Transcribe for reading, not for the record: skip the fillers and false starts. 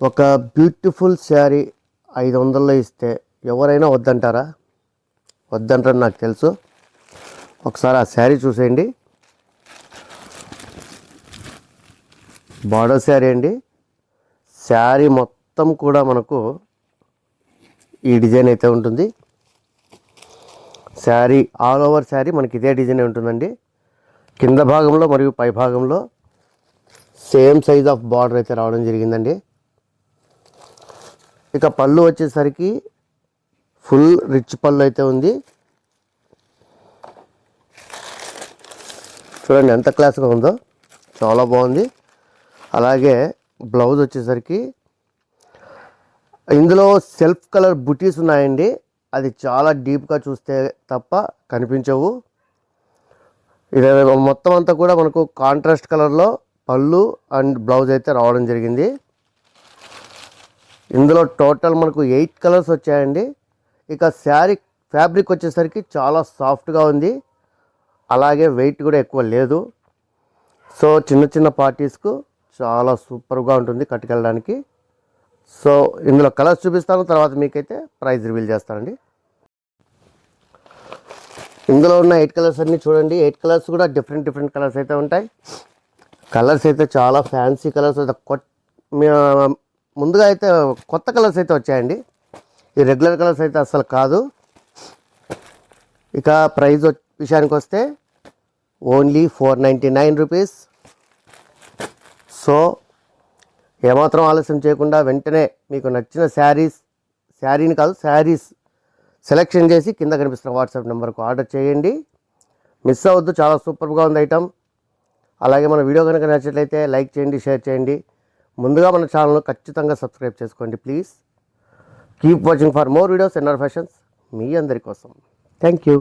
ఒక బ్యూటిఫుల్ శారీ 500లో ఇస్తే ఎవరైనా వద్దంటారా? వద్దంటారని నాకు తెలుసు. ఒకసారి ఆ శారీ చూసేయండి. బార్డర్ శారీ అండి. శారీ మొత్తం కూడా మనకు ఈ డిజైన్ అయితే ఉంటుంది. శారీ ఆల్ ఓవర్ శారీ మనకి ఇదే డిజైన్ ఉంటుందండి. కింద భాగంలో మరియు పై భాగంలో సేమ్ సైజ్ ఆఫ్ బార్డర్ అయితే రావడం జరిగిందండి. ఇక పళ్ళు వచ్చేసరికి ఫుల్ రిచ్ పళ్ళు అయితే ఉంది. చూడండి ఎంత క్లాస్గా ఉందో, చాలా బాగుంది. అలాగే బ్లౌజ్ వచ్చేసరికి ఇందులో సెల్ఫ్ కలర్ బుటీస్ ఉన్నాయండి. అది చాలా డీప్గా చూస్తే తప్ప కనిపించవు. ఇది మొత్తం అంతా కూడా మనకు కాంట్రాస్ట్ కలర్లో పళ్ళు అండ్ బ్లౌజ్ అయితే రావడం జరిగింది. ఇందులో టోటల్ మనకు 8 కలర్స్ వచ్చాయండి. ఇక శారీ ఫ్యాబ్రిక్ వచ్చేసరికి చాలా సాఫ్ట్గా ఉంది. అలాగే వెయిట్ కూడా ఎక్కువ లేదు. సో చిన్న చిన్న పార్టీస్కు చాలా సూపర్గా ఉంటుంది కట్టుకెళ్ళడానికి. సో ఇందులో కలర్స్ చూపిస్తాను, తర్వాత మీకైతే ప్రైస్ రివీల్ చేస్తానండి. ఇందులో ఉన్న 8 కలర్స్ అన్నీ చూడండి. 8 కలర్స్ కూడా డిఫరెంట్ కలర్స్ అయితే ఉంటాయి. కలర్స్ అయితే చాలా ఫ్యాన్సీ కలర్స్ అయితే ముందుగా అయితే కొత్త కలర్స్ అయితే వచ్చాయండి. ఈ రెగ్యులర్ కలర్స్ అయితే అసలు కాదు. ఇక ప్రైస్ విషయానికి వస్తే ఓన్లీ 499 రూపీస్. సో ఏమాత్రం ఆలస్యం చేయకుండా వెంటనే మీకు నచ్చిన శారీస్ సెలెక్షన్ చేసి కింద కనిపిస్తున్న వాట్సాప్ నెంబర్కు ఆర్డర్ చేయండి. మిస్ అవ్వద్దు, చాలా సూపర్గా ఉంది ఐటమ్. అలాగే మన వీడియో కనుక నచ్చినట్లయితే లైక్ చేయండి, షేర్ చేయండి. ముందుగా మన ఛానల్ను ఖచ్చితంగా సబ్స్క్రైబ్ చేసుకోండి please. Keep watching for more videos NR fashions, మీ అందరి కోసం. Thank you.